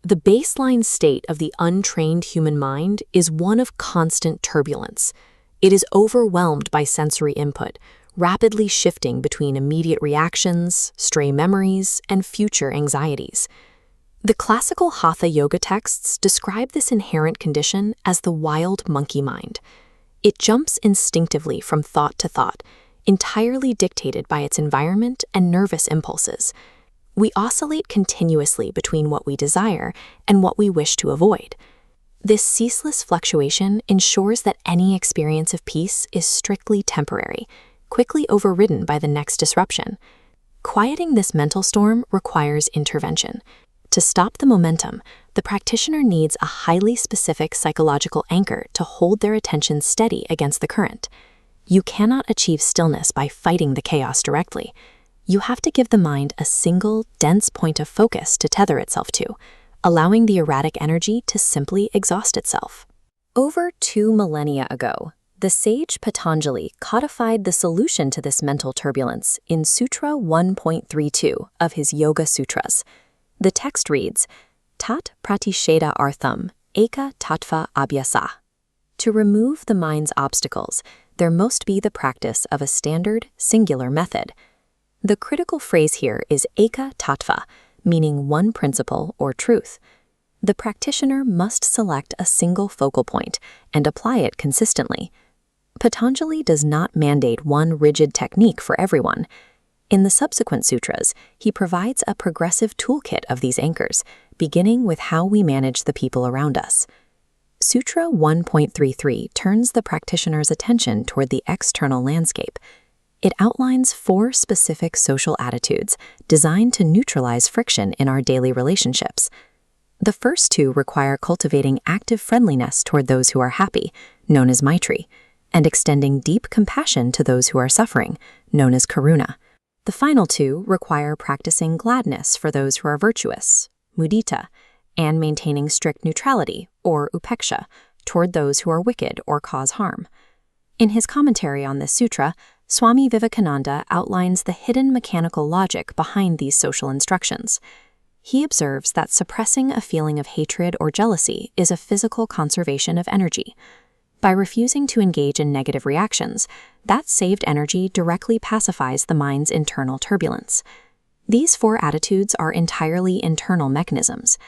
The baseline state of the untrained human mind is one of constant turbulence. It is overwhelmed by sensory input, rapidly shifting between immediate reactions, stray memories, and future anxieties. The classical Hatha yoga texts describe this inherent condition as the wild monkey mind. It jumps instinctively from thought to thought, entirely dictated by its environment and nervous impulses. We oscillate continuously between what we desire and what we wish to avoid. This ceaseless fluctuation ensures that any experience of peace is strictly temporary, quickly overridden by the next disruption. Quieting this mental storm requires intervention. To stop the momentum, the practitioner needs a highly specific psychological anchor to hold their attention steady against the current. You cannot achieve stillness by fighting the chaos directly. You have to give the mind a single, dense point of focus to tether itself to, allowing the erratic energy to simply exhaust itself. Over 2 millennia ago, the sage Patanjali codified the solution to this mental turbulence in Sutra 1.32 of his Yoga Sutras. The text reads, Tat pratisheda artham, eka tattva abhyasa. To remove the mind's obstacles, there must be the practice of a standard, singular method. The critical phrase here is eka tattva, meaning one principle or truth. The practitioner must select a single focal point and apply it consistently. Patanjali does not mandate one rigid technique for everyone. In the subsequent sutras, he provides a progressive toolkit of these anchors, beginning with how we manage the people around us. Sutra 1.33 turns the practitioner's attention toward the external landscape. It outlines 4 specific social attitudes designed to neutralize friction in our daily relationships. The first 2 require cultivating active friendliness toward those who are happy, known as Maitri, and extending deep compassion to those who are suffering, known as Karuna. The final 2 require practicing gladness for those who are virtuous, Mudita, and maintaining strict neutrality, or Upeksha, toward those who are wicked or cause harm. In his commentary on this sutra, Swami Vivekananda outlines the hidden mechanical logic behind these social instructions. He observes that suppressing a feeling of hatred or jealousy is a physical conservation of energy. By refusing to engage in negative reactions, that saved energy directly pacifies the mind's internal turbulence. These 4 attitudes are entirely internal mechanisms.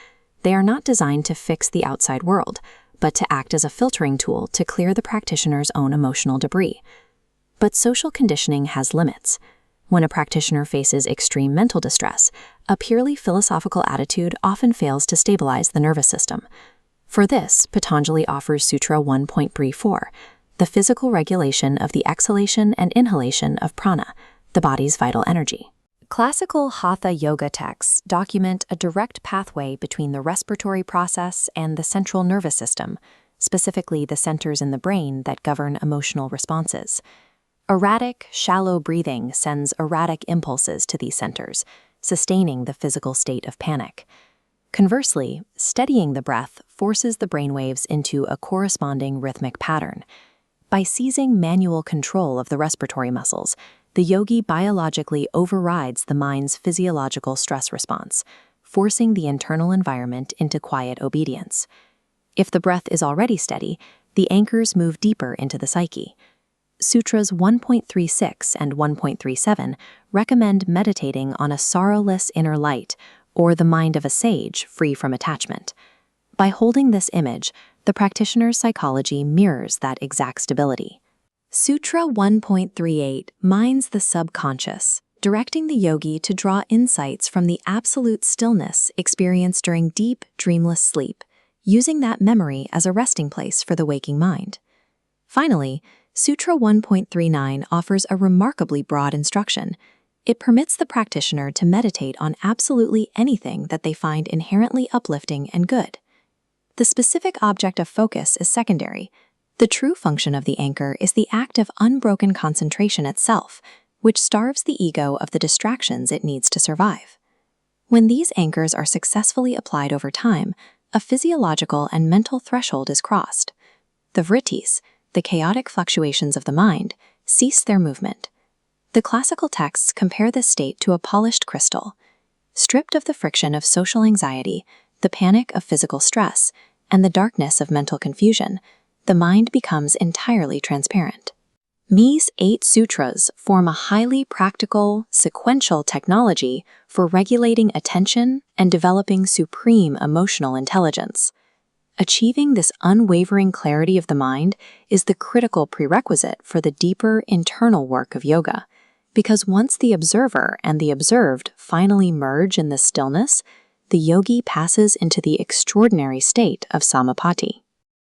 They are not designed to fix the outside world, but to act as a filtering tool to clear the practitioner's own emotional debris. But social conditioning has limits. When a practitioner faces extreme mental distress, a purely philosophical attitude often fails to stabilize the nervous system. For this, Patanjali offers Sutra 1.34, the physical regulation of the exhalation and inhalation of prana, the body's vital energy. Classical Hatha yoga texts document a direct pathway between the respiratory process and the central nervous system, specifically the centers in the brain that govern emotional responses. Erratic, shallow breathing sends erratic impulses to these centers, sustaining the physical state of panic. Conversely, steadying the breath forces the brainwaves into a corresponding rhythmic pattern. By seizing manual control of the respiratory muscles, the yogi biologically overrides the mind's physiological stress response, forcing the internal environment into quiet obedience. If the breath is already steady, the anchors move deeper into the psyche. Sutras 1.36 and 1.37 recommend meditating on a sorrowless inner light, or the mind of a sage free from attachment. By holding this image, the practitioner's psychology mirrors that exact stability. Sutra 1.38 mines the subconscious, directing the yogi to draw insights from the absolute stillness experienced during deep, dreamless sleep, using that memory as a resting place for the waking mind. Finally, Sutra 1.39 offers a remarkably broad instruction. It permits the practitioner to meditate on absolutely anything that they find inherently uplifting and good. The specific object of focus is secondary. The true function of the anchor is the act of unbroken concentration itself, which starves the ego of the distractions it needs to survive. When these anchors are successfully applied over time, a physiological and mental threshold is crossed. The vrittis, the chaotic fluctuations of the mind, cease their movement. The classical texts compare this state to a polished crystal. Stripped of the friction of social anxiety, the panic of physical stress, and the darkness of mental confusion, the mind becomes entirely transparent. Me's 8 sutras form a highly practical, sequential technology for regulating attention and developing supreme emotional intelligence. Achieving this unwavering clarity of the mind is the critical prerequisite for the deeper internal work of yoga, because once the observer and the observed finally merge in this stillness, the yogi passes into the extraordinary state of samapati.